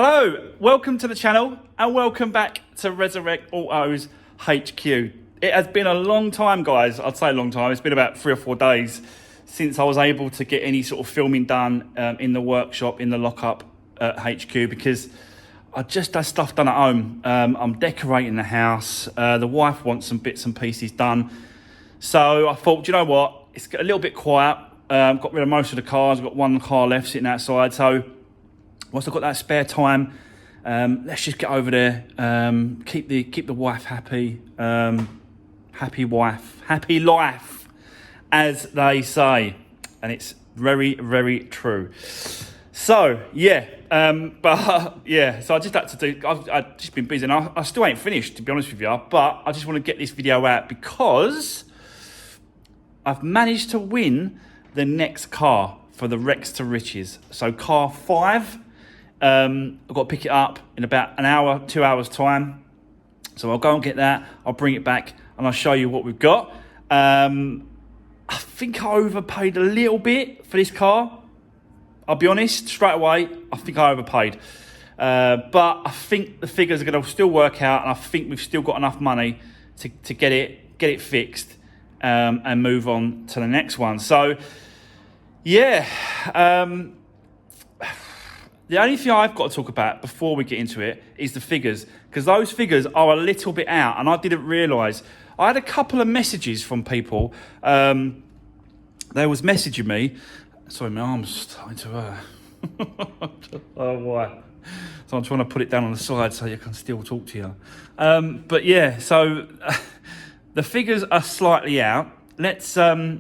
Hello, welcome to the channel and welcome back to Resurwreck Autos HQ. It has been a long time, guys. I'd say a long time. It's been about 3 or 4 days since I was able to get any sort of filming done in the workshop, in the lockup at HQ, because I just had stuff done at home. I'm decorating the house. The wife wants some bits and pieces done. So I thought, do you know what? It's a little bit quiet. Got rid of most of the cars. I've got one car left sitting outside. So once I've got that spare time, let's just get over there, keep the wife happy, happy wife, happy life, as they say, and it's very, very true. So yeah, but yeah, so I just had to do. I've just been busy, and I still ain't finished, to be honest with you. But I just want to get this video out because I've managed to win the next car for the Rex to Riches. So car 5. I've got to pick it up in about an hour, 2 hours time. So I'll go and get that. I'll bring it back and I'll show you what we've got. I think I overpaid a little bit for this car. I'll be honest, straight away, I think I overpaid. But I think the figures are going to still work out, and I think we've still got enough money to get it fixed and move on to the next one. So, yeah. The only thing I've got to talk about before we get into it is the figures, because those figures are a little bit out, and I didn't realise. I had a couple of messages from people. They was messaging me. Sorry, my arm's starting to oh, why? So I'm trying to put it down on the side so you can still talk to you. But yeah, so the figures are slightly out. Let's go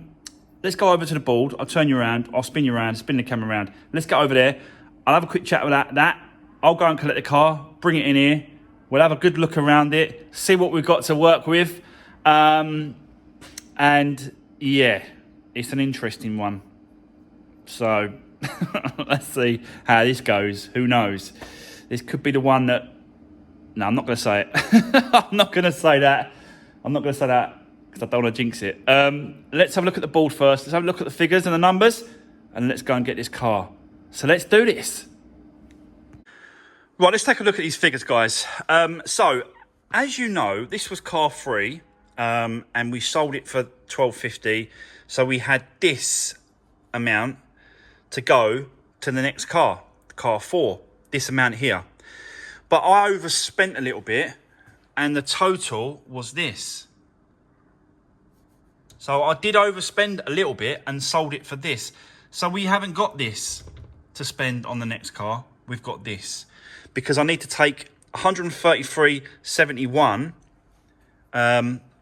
over to the board. I'll turn you around. I'll spin you around. Spin the camera around. Let's get over there. I'll have a quick chat with that. I'll go and collect the car, bring it in here. We'll have a good look around it, see what we've got to work with. And yeah, it's an interesting one. So let's see how this goes. Who knows? This could be the one that... No, I'm not going to say it. I'm not going to say that. I'm not going to say that because I don't want to jinx it. Let's have a look at the board first. Let's have a look at the figures and the numbers, and let's go and get this car. So let's do this. Right, let's take a look at these figures, guys. So, as you know, this was car 3, and we sold it for $12.50. So we had this amount to go to the next car 4, this amount here. But I overspent a little bit, and the total was this. So I did overspend a little bit and sold it for this. So we haven't got this to spend on the next car. We've got this because I need to take 133.71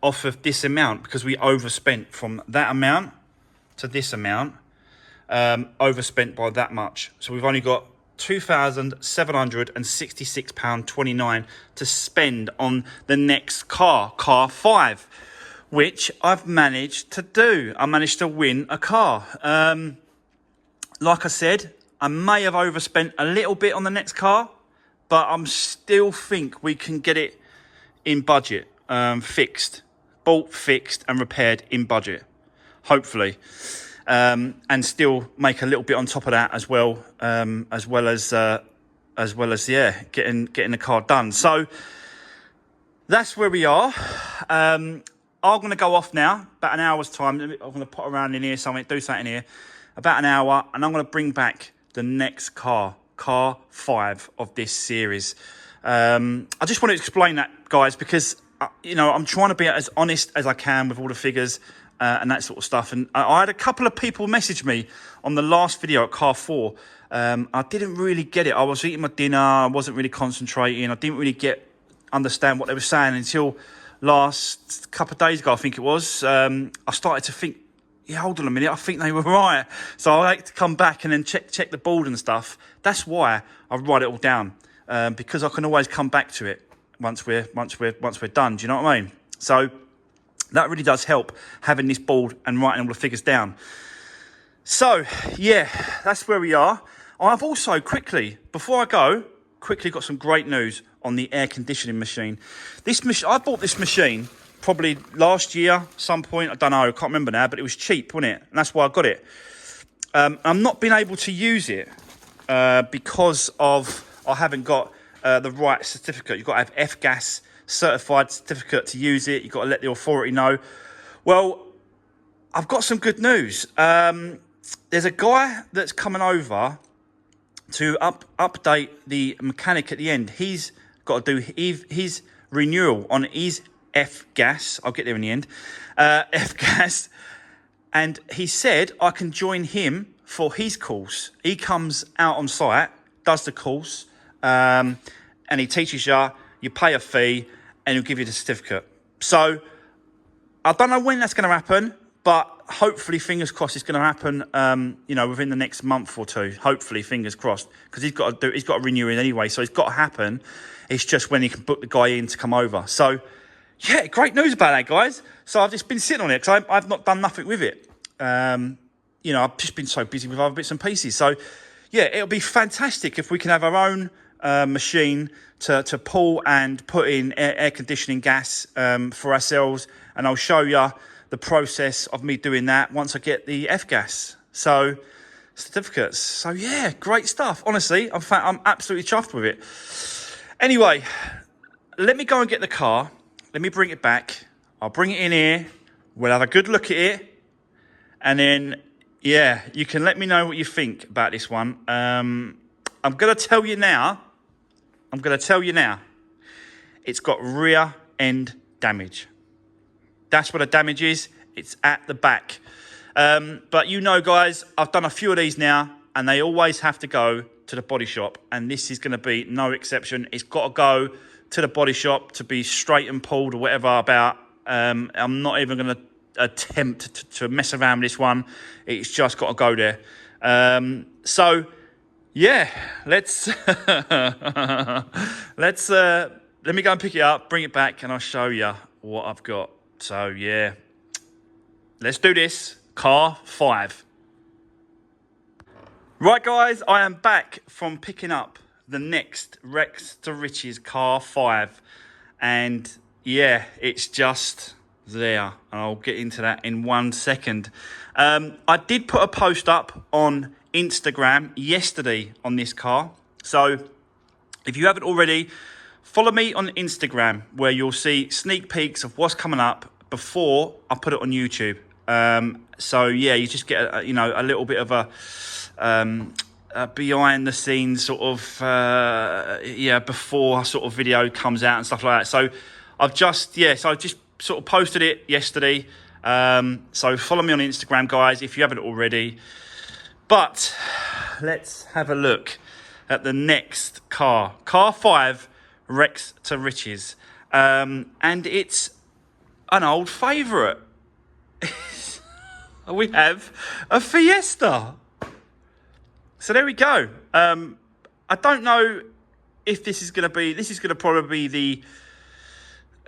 off of this amount, because we overspent from that amount to this amount, overspent by that much. So we've only got £2,766.29 to spend on the next car 5, which I've managed to do. I managed to win a car. Like I said, I may have overspent a little bit on the next car, but I'm still think we can get it in budget, fixed, bought, fixed and repaired in budget, hopefully, and still make a little bit on top of that as well as yeah, getting the car done. So that's where we are. I'm going to go off now, about an hour's time. I'm going to put around in here something, do something here, about an hour, and I'm going to bring back the next car 5 of this series. I just want to explain that, guys, because you know, I'm trying to be as honest as I can with all the figures and that sort of stuff. And I had a couple of people message me on the last video at car 4. I didn't really get it. I was eating my dinner. I wasn't really concentrating. I didn't really understand what they were saying until last couple of days ago, I think it was. I started to think, yeah, hold on a minute, I think they were right. So I like to come back and then check the board and stuff. That's why I write it all down, because I can always come back to it once we're done. Do you know what I mean? So that really does help, having this board and writing all the figures down. So yeah, that's where we are. I've also quickly, before I go, got some great news on the air conditioning machine. I bought this machine probably last year, some point, I don't know, I can't remember now, but it was cheap, wasn't it? And that's why I got it. I'm not been able to use it because of I haven't got the right certificate. You've got to have F-gas certified certificate to use it. You've got to let the authority know. Well, I've got some good news. There's a guy that's coming over to update the mechanic at the end. He's got to do his renewal on his F-gas. I'll get there in the end. F-gas. And he said I can join him for his course. He comes out on site, does the course, and he teaches you. You pay a fee, and he'll give you the certificate. So I don't know when that's going to happen, but hopefully, fingers crossed, it's going to happen. Within the next month or two. Hopefully, fingers crossed, because he's got to renew it anyway. So it's got to happen. It's just when he can book the guy in to come over. So yeah, great news about that, guys. So I've just been sitting on it because I've not done nothing with it. I've just been so busy with other bits and pieces. So yeah, it'll be fantastic if we can have our own machine to pull and put in air conditioning gas for ourselves. And I'll show you the process of me doing that once I get the F-gas. So certificates. So yeah, great stuff. Honestly, I'm absolutely chuffed with it. Anyway, let me go and get the car. Let me bring it back. I'll bring it in here. We'll have a good look at it. And then, yeah, you can let me know what you think about this one. I'm going to tell you now. It's got rear end damage. That's where the damage is. It's at the back. But guys, I've done a few of these now, and they always have to go to the body shop. And this is going to be no exception. It's got to go to the body shop to be straight and pulled or whatever about. I'm not even going to attempt to mess around with this one. It's just got to go there. So yeah, let's let me go and pick it up, bring it back, and I'll show you what I've got. So yeah, let's do this. Car 5. Right, guys, I am back from picking up the next Rex to Riches car 5, and yeah, it's just there. I'll get into that in 1 second. I did put a post up on Instagram yesterday on this car, so if you haven't already, follow me on Instagram, where you'll see sneak peeks of what's coming up before I put it on YouTube. So yeah, you just get a little bit of a behind the scenes sort of before sort of video comes out and stuff like that. So I just sort of posted it yesterday. So follow me on Instagram, guys, if you haven't already. But let's have a look at the next car 5, Rex to Riches, and it's an old favourite. We have a Fiesta. So there we go. I don't know if this is going to probably be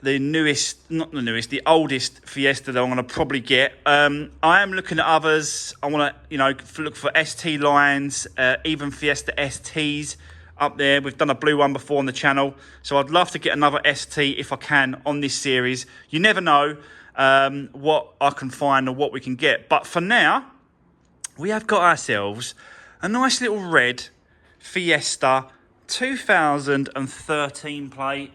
the oldest Fiesta that I'm going to probably get. I am looking at others. I want to, look for ST lines, even Fiesta STs up there. We've done a blue one before on the channel, so I'd love to get another ST if I can on this series. You never know what I can find or what we can get. But for now, we have got ourselves a nice little red Fiesta 2013 plate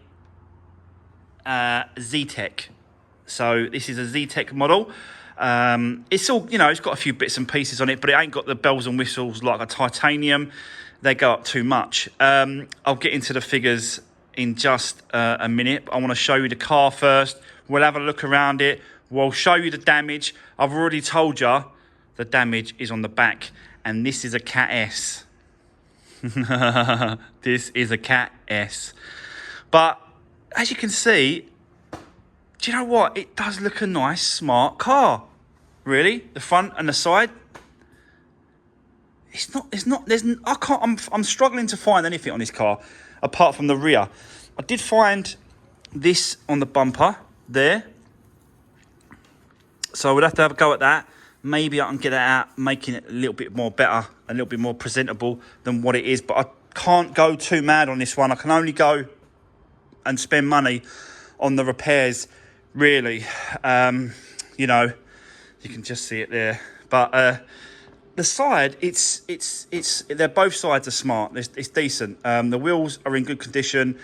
Z-Tech. So this is a Z-Tech model. It's all, it's got a few bits and pieces on it, but it ain't got the bells and whistles like a titanium. They go up too much. I'll get into the figures in just a minute. I want to show you the car first. We'll have a look around it. We'll show you the damage. I've already told you the damage is on the back, and this is a Cat S. This is a Cat S. But as you can see, do you know what? It does look a nice, smart car. Really, the front and the side. I'm struggling to find anything on this car apart from the rear. I did find this on the bumper there, so we'll have to have a go at that. Maybe I can get it out, making it a little bit more better, a little bit more presentable than what it is. But I can't go too mad on this one. I can only go and spend money on the repairs, really. You can just see it there. But the side, they're both sides are smart. It's decent. The wheels are in good condition.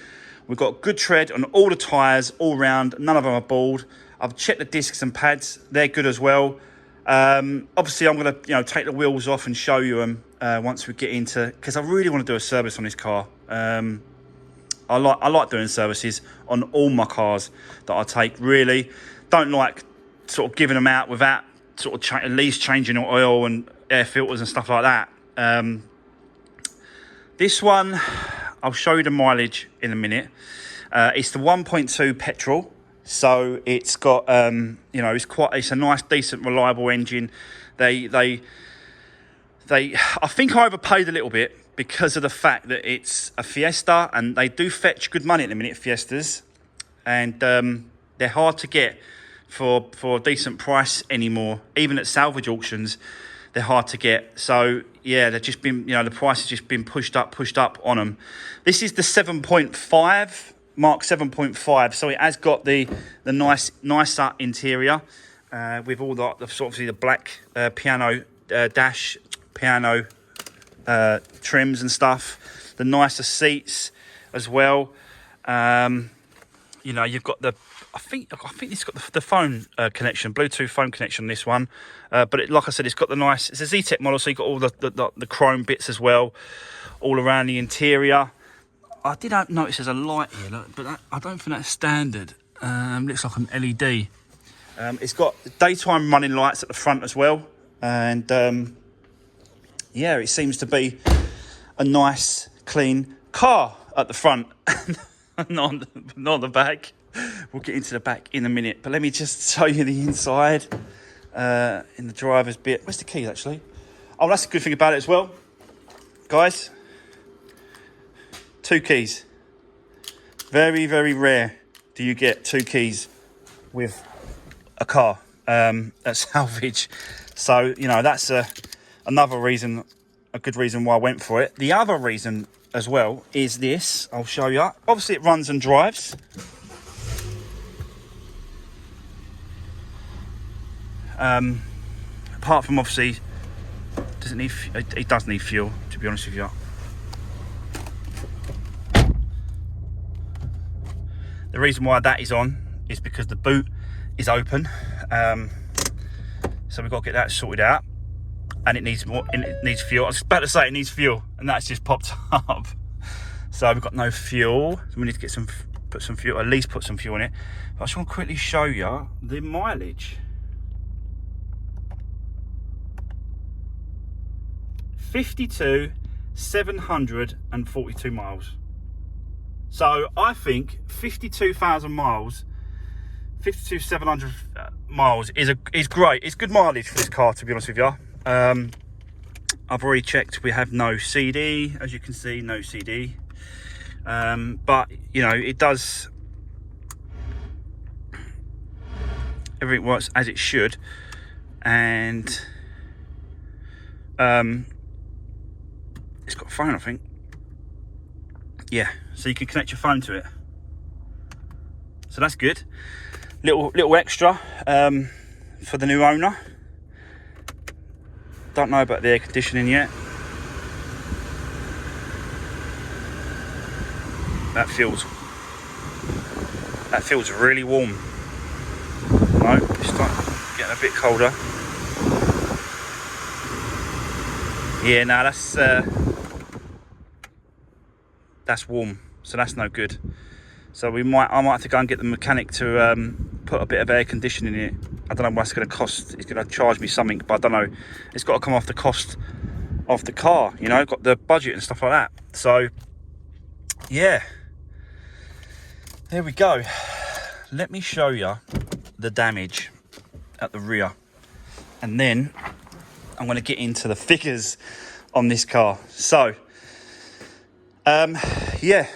We've got good tread on all the tyres, all round. None of them are bald. I've checked the discs and pads. They're good as well. Obviously, I'm going to take the wheels off and show you them once we get into, because I really want to do a service on this car. I like doing services on all my cars that I take. Really, don't like sort of giving them out without sort of at least changing oil and air filters and stuff like that. This one, I'll show you the mileage in a minute. It's the 1.2 petrol, so it's got it's a nice, decent, reliable engine. I think I overpaid a little bit because of the fact that it's a Fiesta, and they do fetch good money at the minute, Fiestas, and they're hard to get for a decent price anymore. Even at salvage auctions, they're hard to get. So yeah, they've just been, the price has just been pushed up on them. This is the 7.5 Mark 7.5, so it has got the nicer interior with all the obviously the black piano dash, piano trims and stuff, the nicer seats as well. You've got the I think it's got the phone connection, Bluetooth phone connection on this one, but like I said, it's got it's a Z-Tech model, so you've got all the chrome bits as well all around the interior. I did notice there's a light here, look, but I don't think that's standard. Looks like an LED. It's got daytime running lights at the front as well, and it seems to be a nice, clean car at the front, not the back. We'll get into the back in a minute, but let me just show you the inside in the driver's bit. Where's the keys, actually? Oh, that's a good thing about it as well, guys. 2 keys. Very, very rare do you get 2 keys with a car at salvage. So, that's another reason, a good reason why I went for it. The other reason as well is this. I'll show you. Obviously, it runs and drives. Apart from, obviously, it does need fuel, to be honest with you. The reason why that is on is because the boot is open, so we've got to get that sorted out, and it needs fuel. I was about to say it needs fuel, and that's just popped up. So we've got no fuel, so we need to get put some fuel in it. But I just want to quickly show you the mileage. 52,742 miles. So I think 52,000 miles, 52,700 miles is great. It's good mileage for this car, to be honest with you. I've already checked. We have no CD, as you can see, no CD. But it does. Everything works as it should, and it's got a phone, I think. Yeah, so you can connect your phone to it. So that's good. Little extra for the new owner. Don't know about the air conditioning yet. That feels really warm. No, it's getting a bit colder. Yeah, no, that's warm, so that's no good. So I might have to go and get the mechanic to put a bit of air conditioning in it. I don't know what it's going to cost. It's going to charge me something, but I don't know. It's got to come off the cost of the car, got the budget and stuff like that. So yeah, there we go. Let me show you the damage at the rear, and then I'm going to get into the figures on this car. So yeah,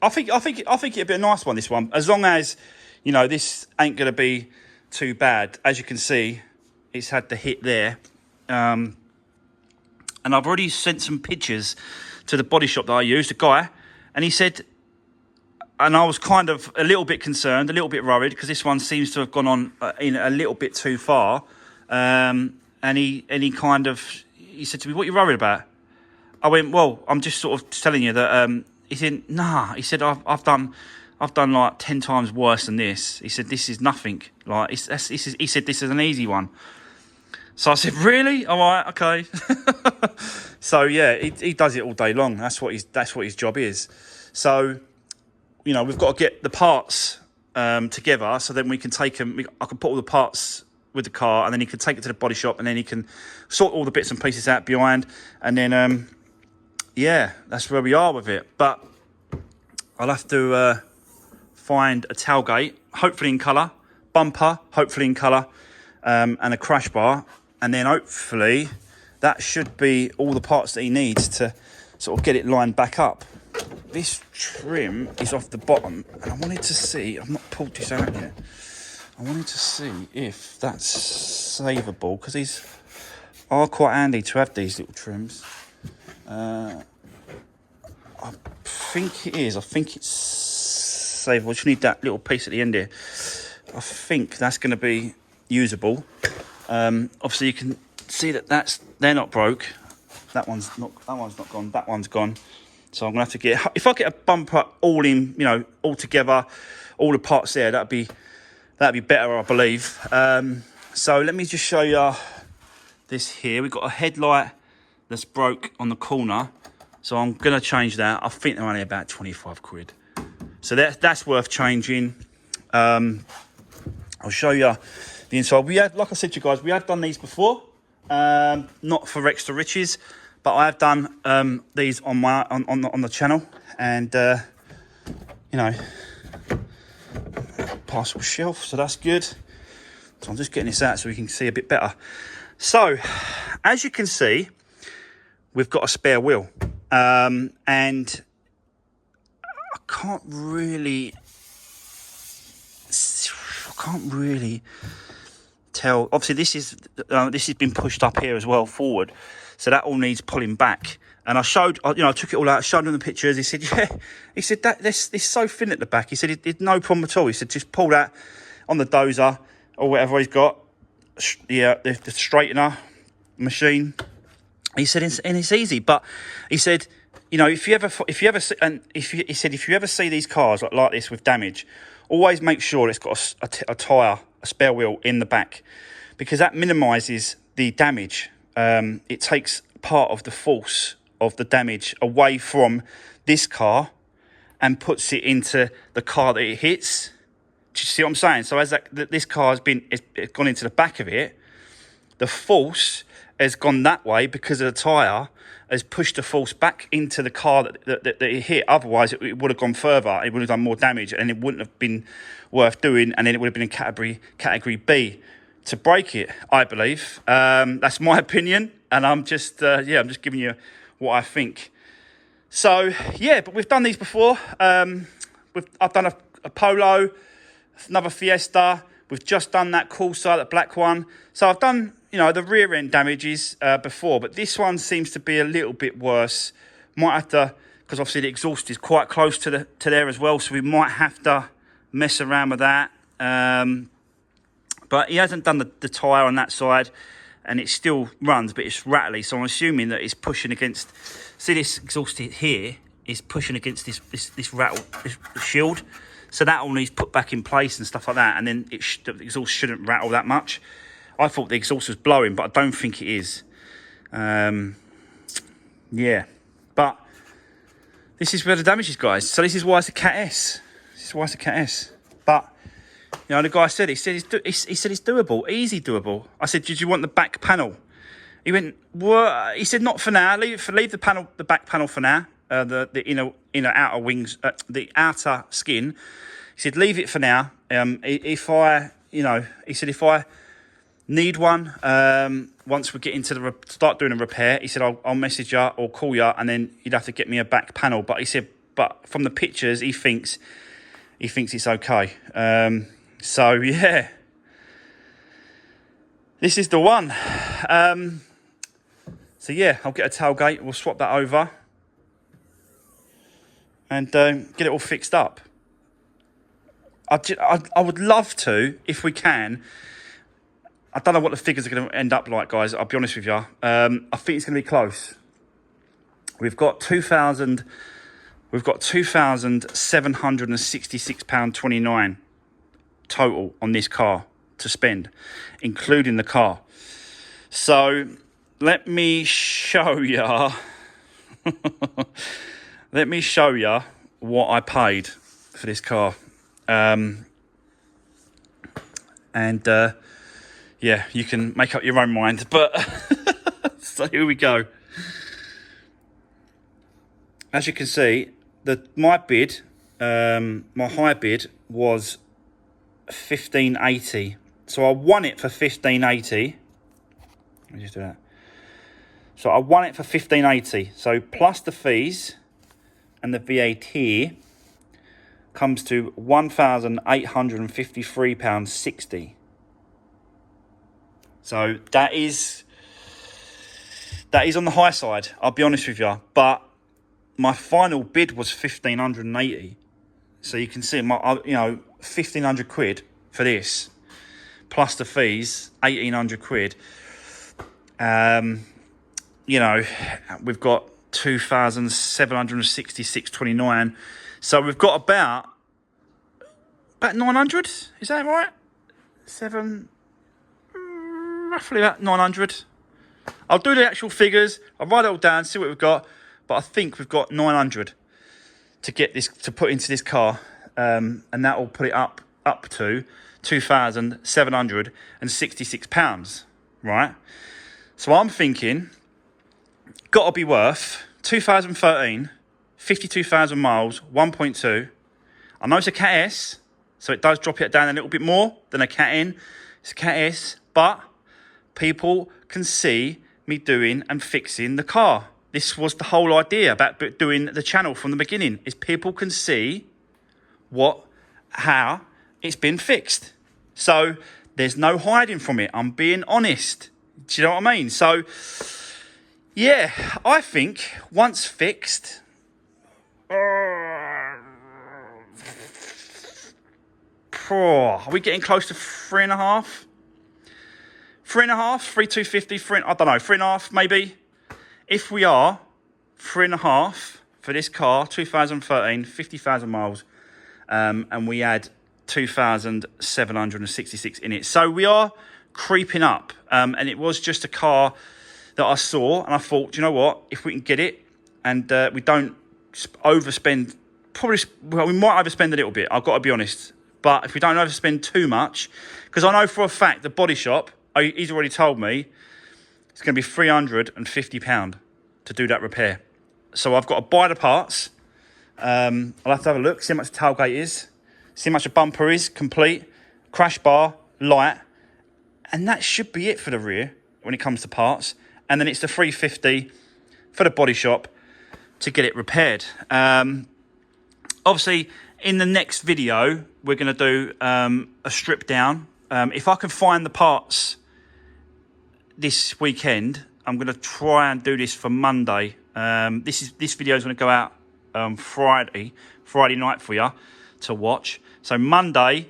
I think it'd be a nice one, this one, as long as this ain't gonna be too bad. As you can see, it's had the hit there, and I've already sent some pictures to the body shop that I used, a guy, and he said, and I was kind of a little bit concerned, a little bit worried, because this one seems to have gone on in a little bit too far. And he kind of, he said to me, "What are you worried about?" I went, "Well, I'm just sort of telling you that." He said, "Nah." He said, I've done like 10 times worse than this." He said, "This is nothing. Like, he said, "This is an easy one." So I said, "Really? All right, okay." So yeah, he does it all day long. That's what his job is. So, you know, we've got to get the parts together, so then we can take them. I can put all the parts with the car, and then he can take it to the body shop, and then he can sort all the bits and pieces out behind, and then yeah, that's where we are with it. But I'll have to find a tailgate, hopefully in colour, bumper, hopefully in colour, and a crash bar, and then hopefully that should be all the parts that he needs to sort of get it lined back up. This trim is off the bottom, and I wanted to see, I've not pulled this out yet, I wanted to see if that's savable, because these are quite handy to have, these little trims. I think it is. I think it's savable. I just need that little piece at the end here. I think that's going to be usable. Obviously, you can see that they're not broke. That one's not gone. That one's gone. So I'm going to have to get, if I get a bumper all in, you know, all together, all the parts there, that'd be better, I believe. So let me just show you this here. We've got a headlight that's broke on the corner, so I'm going to change that. I think they're only about 25 quid. So that's worth changing. I'll show you the inside. We had, like I said to you guys, we have done these before. Not for extra riches, but I have done these on the channel, and you know, parcel shelf, so that's good. So I'm just getting this out so we can see a bit better. So as you can see, we've got a spare wheel, and I can't really tell. Obviously this has been pushed up here as well forward, so that all needs pulling back. And I showed, you know, I took it all out, showed him the pictures. He said, "Yeah," he said, "that this is so thin at the back." He said, "It's no problem at all." He said, "Just pull that on the dozer or whatever he's got, yeah, the straightener machine." He said, and it's easy. But he said, you know, if you ever see these cars like this with damage, always make sure it's got a tyre, a spare wheel in the back, because that minimises the damage. It takes part of the force of the damage away from this car and puts it into the car that it hits. Do you see what I'm saying? So as this car it's gone into the back of it, the force has gone that way because of the tyre, has pushed the force back into the car that it hit. Otherwise, it would have gone further. It would have done more damage, and it wouldn't have been worth doing. And then it would have been in category B to break it, I believe. That's my opinion, and I'm just I'm just giving you what I think. So yeah, but we've done these before. I've done a Polo, another Fiesta. We've just done that Corsa, that black one. So I've done, you know, the rear end damages before, but this one seems to be a little bit worse. Might have to, because obviously the exhaust is quite close to there as well, so we might have to mess around with that. But he hasn't done the tyre on that side, and it still runs, but it's rattly. So I'm assuming that it's pushing against. See this exhaust here is pushing against this rattle, this shield. So that all needs put back in place and stuff like that, and then the exhaust shouldn't rattle that much. I thought the exhaust was blowing, but I don't think it is. Yeah, but this is where the damage is, guys. So this is why it's a Cat S. This is why it's a Cat S. But you know, the guy said, he said it's doable, easy doable. I said, "Did you want the back panel?" He went, "What?" He said, "Not for now. Leave the back panel for now. The inner outer wings, the outer skin." He said, "Leave it for now. If I need one, once we get into start doing a repair," he said, I'll message you or call you, and then you'd have to get me a back panel." But he said, but from the pictures, he thinks it's okay. So yeah, this is the one. So yeah, I'll get a tailgate. We'll swap that over and get it all fixed up. I would love to, if we can, I don't know what the figures are going to end up like, guys. I'll be honest with you. I think it's going to be close. We've got £2,766.29 total on this car to spend, including the car. So let me show you. Let me show you what I paid for this car. Yeah, you can make up your own mind. But so here we go. As you can see, my bid, my high bid was $1,580. So I won it for $1,580. Let me just do that. So I won it for $1,580. So plus the fees and the VAT comes to £1,853.60. So that is on the high side, I'll be honest with you. But my final bid was $1,580. So you can see my, £1,500 for this, plus the fees, £1,800. We've got 2,766.29. So we've got about 900. Is that right? Roughly about 900. I'll do the actual figures. I'll write it all down, see what we've got. But I think we've got 900 to get this, to put into this car, and that will put it up to £2,766, right? So I'm thinking, got to be worth 2013, 52,000 miles, 1.2. I know it's a Cat S, so it does drop it down a little bit more than a Cat N. It's a Cat S, but people can see me doing and fixing the car. This was the whole idea about doing the channel from the beginning, is people can see how it's been fixed. So there's no hiding from it. I'm being honest. Do you know what I mean? So yeah, I think once fixed, are we getting close to 3.5? 3.5, 3,250, I don't know, 3.5 maybe. If we are 3.5 for this car, 2013, 50,000 miles, and we add 2,766 in it. So we are creeping up, and it was just a car that I saw, and I thought, do you know what? If we can get it, and we don't overspend, we might overspend a little bit, I've got to be honest. But if we don't overspend too much, because I know for a fact the body shop, he's already told me, it's going to be £350 to do that repair. So I've got to buy the parts. I'll have to have a look, see how much the tailgate is, see how much the bumper is, complete, crash bar, light. And that should be it for the rear when it comes to parts. And then it's the £350 for the body shop to get it repaired. Obviously, in the next video, we're going to do a strip down. If I can find the parts this weekend, I'm going to try and do this for Monday. This video is going to go out Friday night for you to watch. So Monday,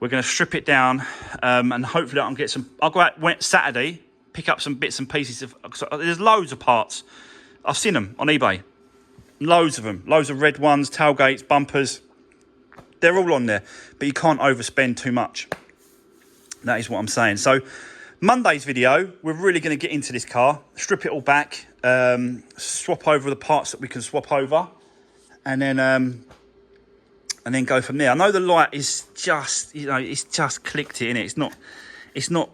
we're going to strip it down, and hopefully I can get some. I'll go out Saturday, pick up some bits and pieces. There's loads of parts. I've seen them on eBay. Loads of them. Loads of red ones, tailgates, bumpers. They're all on there, but you can't overspend too much. That is what I'm saying. So Monday's video, we're really going to get into this car, strip it all back, swap over the parts that we can swap over, and then go from there. I know the light is just, it's just clicked it in it. It's not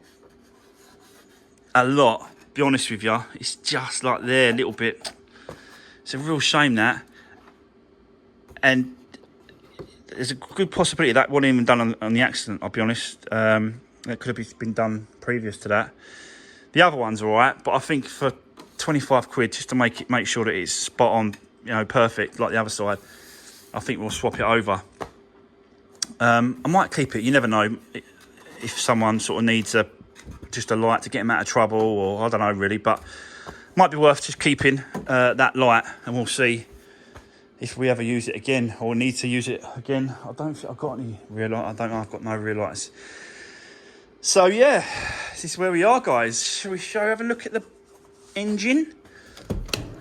a lot. Be honest with you, it's just like there a little bit. It's a real shame that, and there's a good possibility that wasn't even done on the accident. I'll be honest. It could have been done previous to that. The other one's all right, but I think for 25 quid, just to make sure that it's spot on, perfect, like the other side, I think we'll swap it over. I might keep it. You never know if someone sort of needs just a light to get them out of trouble, or I don't know really, but might be worth just keeping that light, and we'll see if we ever use it again or need to use it again. I don't think I've got any rear light. I don't know. I've got no rear lights. So yeah, this is where we are, guys. Shall we have a look at the engine?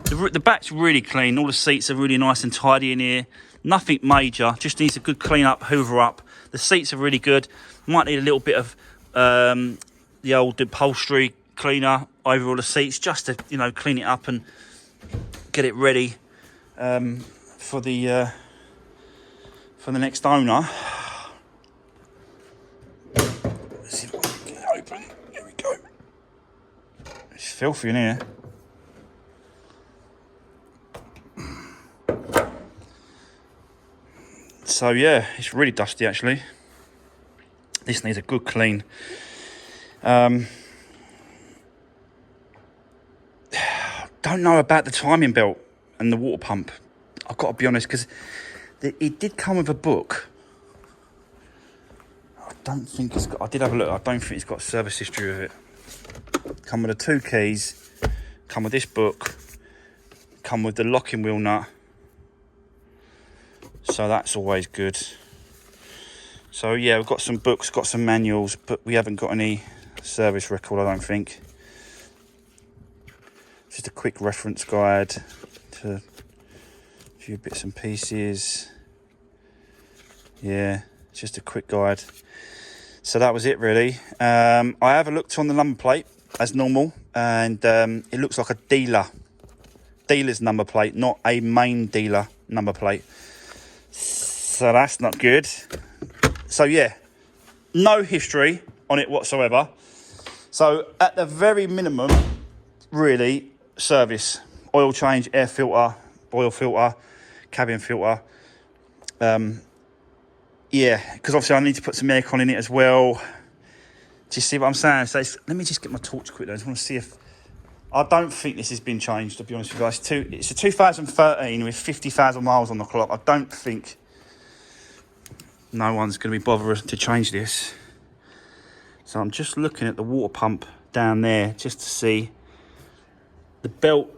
The back's really clean. All the seats are really nice and tidy in here. Nothing major. Just needs a good clean up, hoover up. The seats are really good. Might need a little bit of the old upholstery cleaner over all the seats, just to clean it up and get it ready for the next owner. Let's see if I can get it open. Here we go. It's filthy in here. So yeah, it's really dusty actually. This needs a good clean. Don't know about the timing belt and the water pump. I've got to be honest, because it did come with a book. I don't think it's got. I did have a look. I don't think it's got service history of it. Come with the 2 keys. Come with this book. Come with the locking wheel nut. So that's always good. So yeah, we've got some books, got some manuals, but we haven't got any service record, I don't think. Just a quick reference guide to a few bits and pieces. Yeah, just a quick guide. So that was it really. I have looked on the number plate as normal, and it looks like a dealer's number plate, not a main dealer number plate. So that's not good. So yeah, no history on it whatsoever. So at the very minimum, really, service, oil change, air filter, oil filter, cabin filter. Yeah, because obviously I need to put some aircon in it as well. Do you see what I'm saying? So let me just get my torch quick. I just want to see if... I don't think this has been changed, to be honest with you guys. It's a 2013 with 50,000 miles on the clock. I don't think no one's going to be bothered to change this. So I'm just looking at the water pump down there just to see. The belt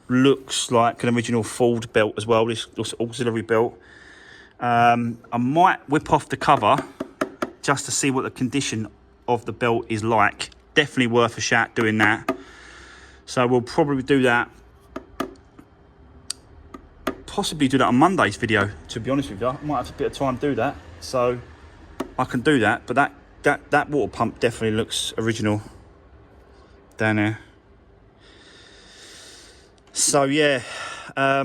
looks like an original Ford belt as well, this auxiliary belt. I might whip off the cover just to see what the condition of the belt is like. Definitely worth a shot doing that. So we'll probably do that. Possibly do that on Monday's video, to be honest with you. I might have a bit of time to do that. So I can do that. But that water pump definitely looks original down there. So yeah, I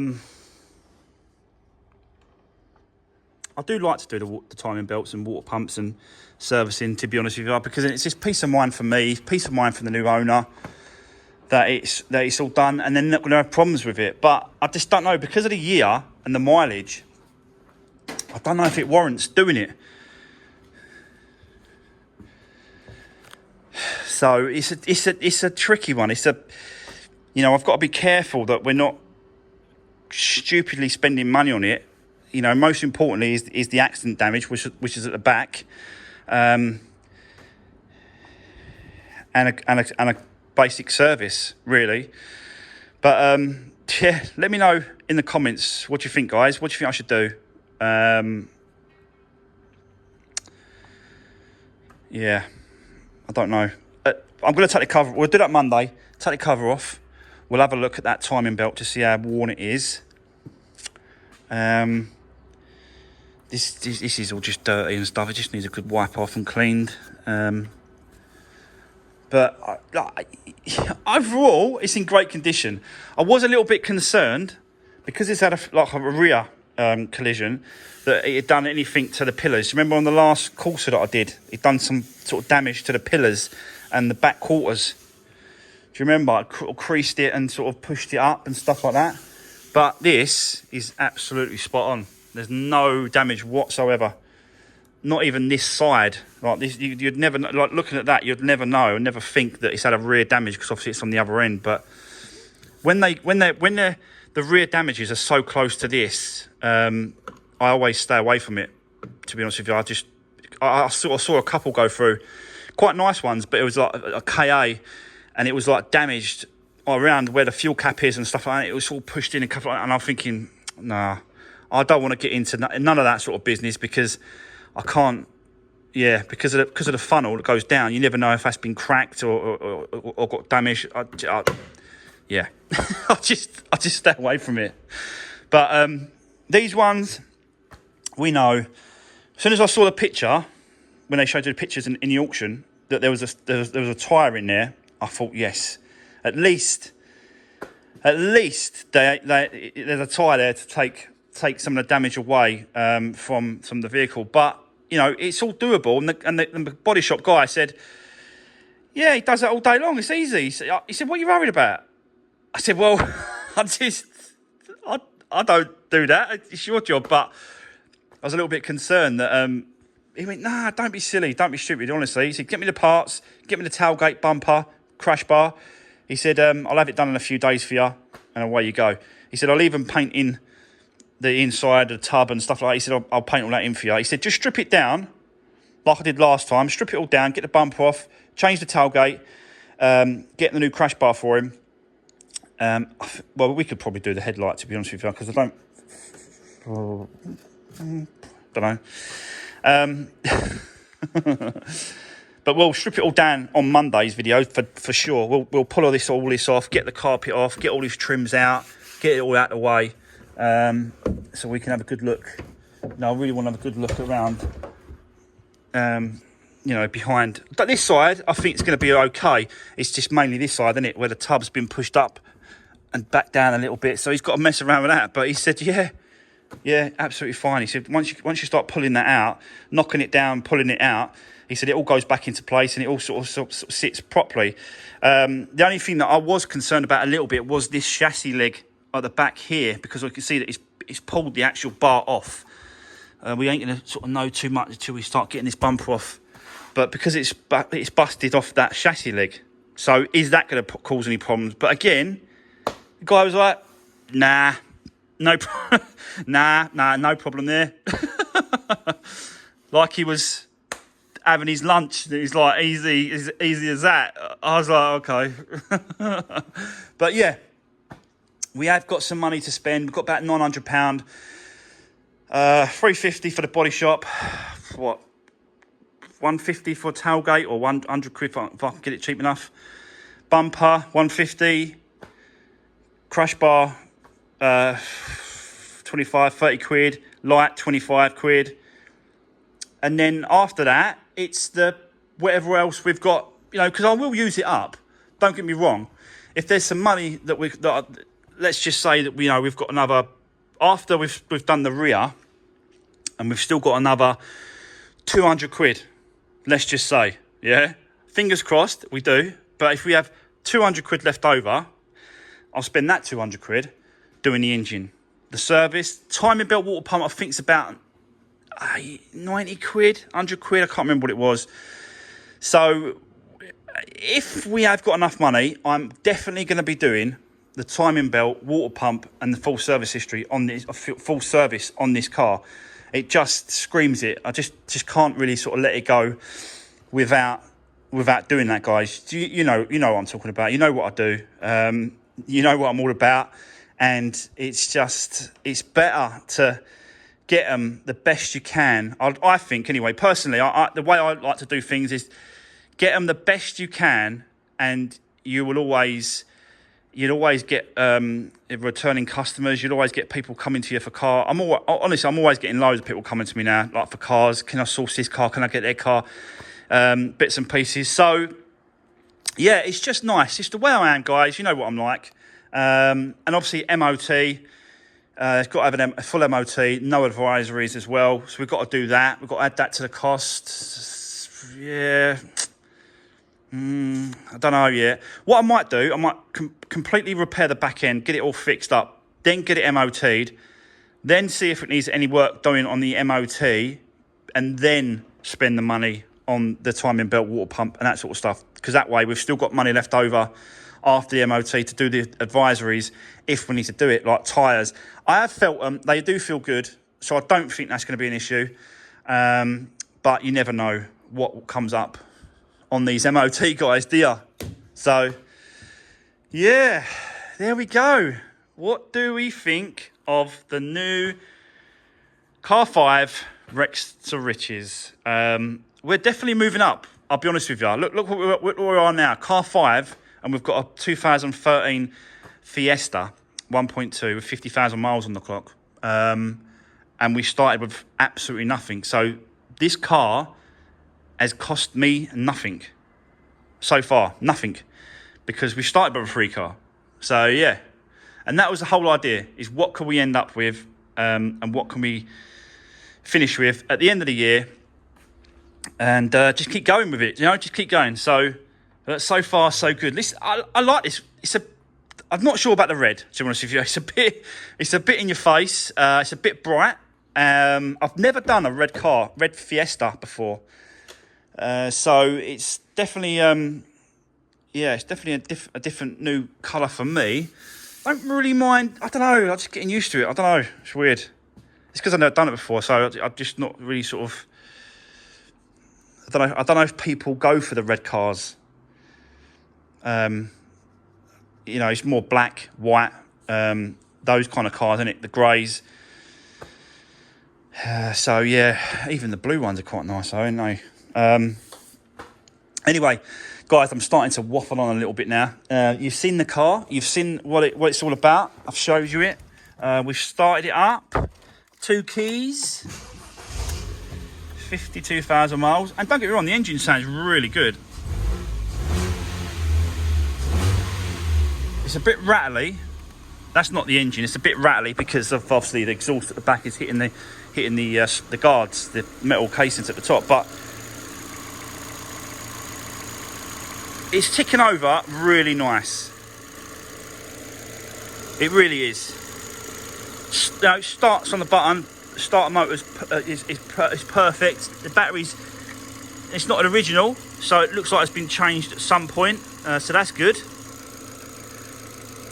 do like to do the timing belts and water pumps and servicing, to be honest with you, because it's just peace of mind for me, peace of mind for the new owner, that it's all done, and they're not going to have problems with it. But I just don't know, because of the year and the mileage, I don't know if it warrants doing it. So it's a tricky one. I've got to be careful that we're not stupidly spending money on it. Most importantly is the accident damage, which is at the back, and a basic service, really. But yeah, let me know in the comments what you think, guys. What do you think I should do? Yeah, I don't know. I'm going to take the cover. We'll do that Monday. Take the cover off. We'll have a look at that timing belt to see how worn it is. This is all just dirty and stuff. It just needs a good wipe off and cleaned. But overall, it's in great condition. I was a little bit concerned because it's had a rear collision, that it had done anything to the pillars. Remember on the last Corsa that I did, it done some sort of damage to the pillars and the back quarters. Do you remember? I creased it and sort of pushed it up and stuff like that. But this is absolutely spot on. There's no damage whatsoever. Not even this side. Like this, you'd never, like looking at that, you'd never know, never think that it's had a rear damage, because obviously it's on the other end. But when the rear damages are so close to this, I always stay away from it. To be honest with you, I sort of saw a couple go through, quite nice ones, but it was like a KA, and it was like damaged around where the fuel cap is and stuff like that. It was all pushed in a couple, and I'm thinking, nah, I don't want to get into none of that sort of business, because I can't Yeah, because of the funnel that goes down, you never know if that's been cracked or got damaged. Yeah, I just stay away from it. But these ones, we know. As soon as I saw the picture, when they showed you the pictures in the auction, that there was a tyre in there, I thought, yes, at least there's a tyre there to take some of the damage away from the vehicle. But you know, it's all doable. And the body shop guy said, yeah, he does that all day long. It's easy. He said, what are you worried about? I said, well, I don't do that. It's your job. But I was a little bit concerned that he went, nah, don't be silly. Don't be stupid, honestly. He said, get me the parts, get me the tailgate bumper, crash bar. He said, I'll have it done in a few days for you, and away you go. He said, I'll even paint in the inside of the tub and stuff like that. He said, I'll paint all that in for you. He said, just strip it down, like I did last time. Strip it all down, get the bumper off, change the tailgate, get the new crash bar for him. Well, we could probably do the headlight, to be honest with you, because I don't know. But we'll strip it all down on Monday's video for sure. We'll pull all this off, get the carpet off, get all these trims out, get it all out of the way, so we can have a good look. No, I really want to have a good look around, you know, behind. But this side, I think it's going to be okay. It's just mainly this side, isn't it, where the tub's been pushed up and back down a little bit. So he's got to mess around with that. But he said, yeah, absolutely fine. He said, once you start pulling that out, knocking it down, pulling it out, he said it all goes back into place and it all sort of sits properly. The only thing that I was concerned about a little bit was this chassis leg at the back here, because I can see that it's pulled the actual bar off. We ain't going to sort of know too much until we start getting this bumper off. But because it's busted off that chassis leg. So is that going to cause any problems? But again, the guy was like, nah, no problem there. Like he was having his lunch. He's like, easy as that. I was like, okay. But yeah, we have got some money to spend. We've got about £900. £350 for the body shop. What? £150 for a tailgate, or £100 if I can get it cheap enough. Bumper, £150. Crash bar, 25, 30 quid. Light, 25 quid. And then after that, it's the whatever else we've got, you know, because I will use it up. Don't get me wrong. If there's some money that let's just say that we've got another, after we've done the rear, and we've still got another 200 quid. Let's just say, yeah. Fingers crossed, we do. But if we have 200 quid left over, I'll spend that 200 quid doing the engine, the service, timing belt, water pump. I think it's about 90 quid, 100 quid. I can't remember what it was. So if we have got enough money, I'm definitely going to be doing the timing belt, water pump, and the full service history on this, full service on this car. It just screams it. I just can't really sort of let it go without doing that, guys. You know what I'm talking about. You know what I do. You know what I'm all about. And it's better to get them the best you can. I think, anyway, personally, the way I like to do things is get them the best you can, and you'll always get returning customers. You'll always get people coming to you for car. I'm always getting loads of people coming to me now, like for cars. Can I source this car? Can I get their car? Bits and pieces. So yeah, it's just nice. It's the way I am, guys. You know what I'm like. And obviously MOT. It's got to have a full MOT, no advisories as well. So we've got to do that. We've got to add that to the cost. Yeah. I don't know yet. What I might do, I might completely repair the back end, get it all fixed up, then get it MOT'd, then see if it needs any work doing on the MOT, and then spend the money on the timing belt, water pump, and that sort of stuff. Because that way we've still got money left over after the MOT to do the advisories if we need to do it, like tyres. I have felt them. They do feel good, so I don't think that's going to be an issue. But you never know what comes up on these MOT guys, do you? So, yeah, there we go. What do we think of the new Car 5 Rex to Riches? we're definitely moving up. I'll be honest with you. Look where we are now. Car 5, and we've got a 2013 Fiesta 1.2 with 50,000 miles on the clock. And we started with absolutely nothing. So this car has cost me nothing so far. Nothing. Because we started with a free car. So, yeah. And that was the whole idea, is what can we end up with and what can we finish with at the end of the year, and just keep going with it, just keep going. So so far so good. Listen, I like this. I'm not sure about the red, to be honest with you. It's a bit in your face. It's a bit bright. I've never done a red Fiesta before, so it's definitely it's definitely a different new colour for me. Don't really mind. I don't know. I'm just getting used to it. I don't know. It's weird. It's because I've never done it before, so I'm just not really sort of. I don't know if people go for the red cars. It's more black, white, those kind of cars, isn't it? The greys. So yeah, even the blue ones are quite nice, though, aren't they? Anyway, guys, I'm starting to waffle on a little bit now. You've seen the car. You've seen what it's all about. I've showed you it. We've started it up. 2 keys. 52,000 miles. And don't get me wrong, the engine sounds really good. It's a bit rattly. That's not the engine. It's a bit rattly because of obviously the exhaust at the back is hitting the guards, the metal casings at the top. But it's ticking over really nice. It really is. Starts on the button. Starter motor is perfect. The batteries, it's not an original, so it looks like it's been changed at some point. So that's good.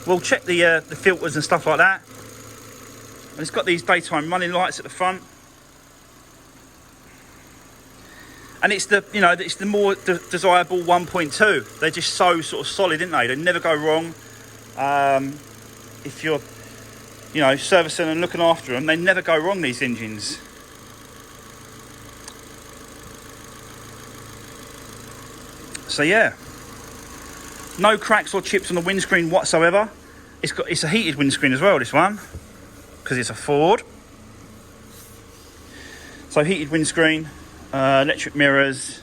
We'll check the filters and stuff like that. And it's got these daytime running lights at the front. And it's the more desirable 1.2. They're just so sort of solid, aren't they? They never go wrong. If you're servicing and looking after them, they never go wrong, these engines. So yeah, no cracks or chips on the windscreen whatsoever. It's a heated windscreen as well, this one, because it's a Ford. So heated windscreen, electric mirrors.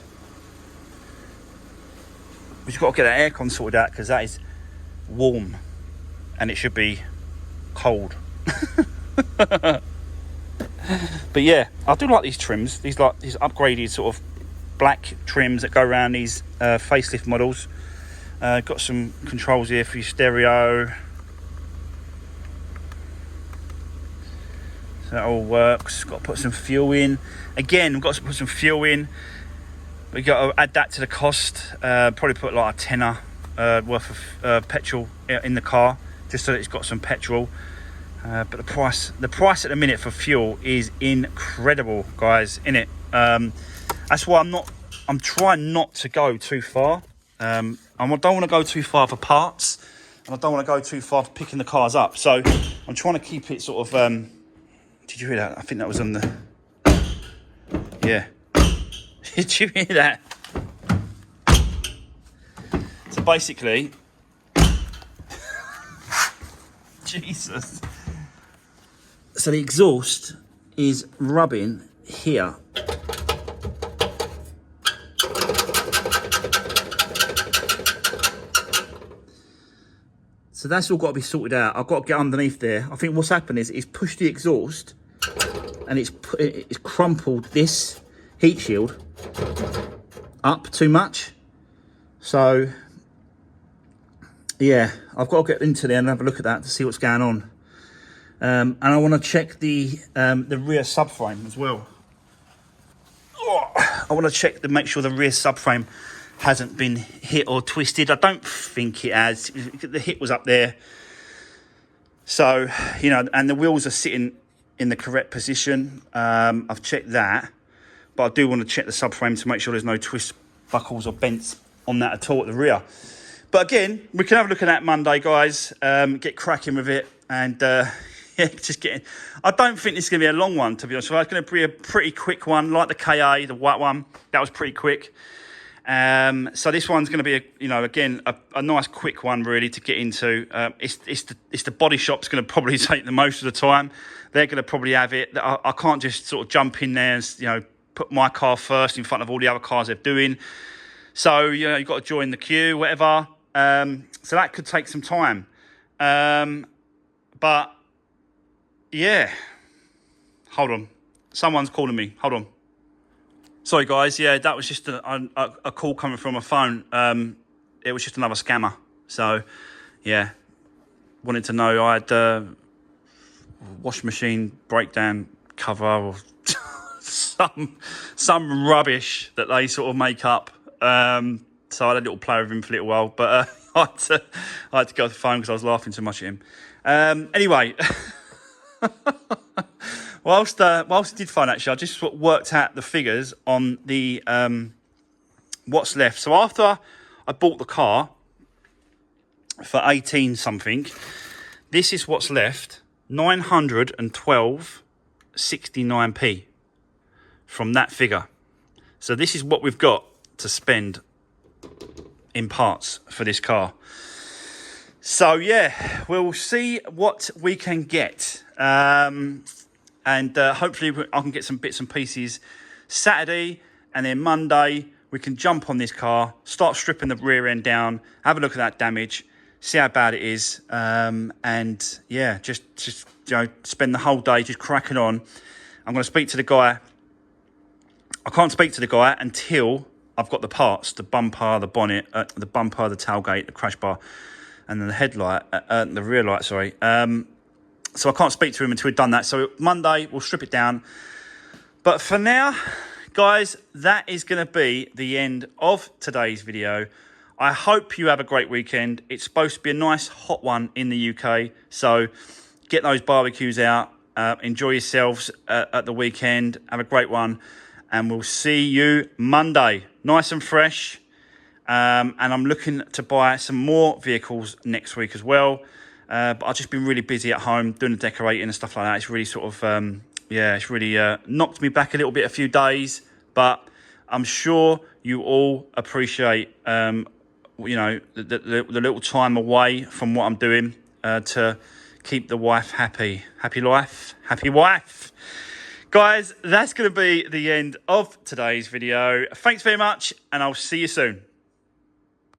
We've got to get that aircon sorted out because that is warm, and it should be cold. But yeah, I do like these trims. These upgraded sort of black trims that go around these facelift models. Got some controls here for your stereo. So that all works. Got to put some fuel in. Again, we've got to put some fuel in. We've got to add that to the cost. Probably put like a tenner worth of petrol in the car, just so that it's got some petrol. But the price at the minute for fuel is incredible, guys, innit? That's why I'm trying not to go too far. I don't want to go too far for parts, and I don't want to go too far for picking the cars up. So I'm trying to keep it sort of, did you hear that? I think that was on the, yeah. Did you hear that? So basically, Jesus. So the exhaust is rubbing here. So that's all got to be sorted out. I've got to get underneath there. I think what's happened is it's pushed the exhaust and it's crumpled this heat shield up too much. So yeah, I've got to get into there and have a look at that to see what's going on. And I want to check the rear subframe as well. I want to check to make sure the rear subframe hasn't been hit or twisted. I don't think it has. The hit was up there. So, and the wheels are sitting in the correct position. I've checked that. But I do want to check the subframe to make sure there's no twist, buckles or bends on that at all at the rear. But again, we can have a look at that Monday, guys. Get cracking with it. And, yeah, just getting. I don't think this is going to be a long one, to be honest. It's going to be a pretty quick one, like the KA, the white one. That was pretty quick. So this one's going to be, again, a nice quick one really to get into. It's the body shop's going to probably take the most of the time. They're going to probably have it. I can't just sort of jump in there and, put my car first in front of all the other cars they're doing. So, you've got to join the queue, whatever. So that could take some time. But, yeah. Hold on. Someone's calling me. Hold on. Sorry, guys. Yeah, that was just a call coming from a phone. It was just another scammer. So, yeah. Wanted to know I had washing machine breakdown cover or some rubbish that they sort of make up. So I had a little play with him for a little while. But I had to go to the phone because I was laughing too much at him. Anyway... Whilst I did phone, actually, I just worked out the figures on the what's left. So after I bought the car for 18 something, this is what's left: 912.69p from that figure. So this is what we've got to spend in parts for this car. So yeah, we'll see what we can get. And hopefully I can get some bits and pieces Saturday, and then Monday we can jump on this car, start stripping the rear end down, have a look at that damage, see how bad it is, and yeah, just spend the whole day just cracking on. I'm going to speak to the guy. I can't speak to the guy until I've got the parts: the bumper, the bonnet, the bumper, the tailgate, the crash bar, and then the headlight, the rear light. Sorry. So I can't speak to him until we've done that. So Monday, we'll strip it down. But for now, guys, that is going to be the end of today's video. I hope you have a great weekend. It's supposed to be a nice hot one in the UK. So get those barbecues out. Enjoy yourselves at the weekend. Have a great one. And we'll see you Monday. Nice and fresh. And I'm looking to buy some more vehicles next week as well. But I've just been really busy at home doing the decorating and stuff like that. It's really sort of, it's really knocked me back a few days. But I'm sure you all appreciate, the little time away from what I'm doing to keep the wife happy. Happy life, happy wife. Guys, that's going to be the end of today's video. Thanks very much, and I'll see you soon.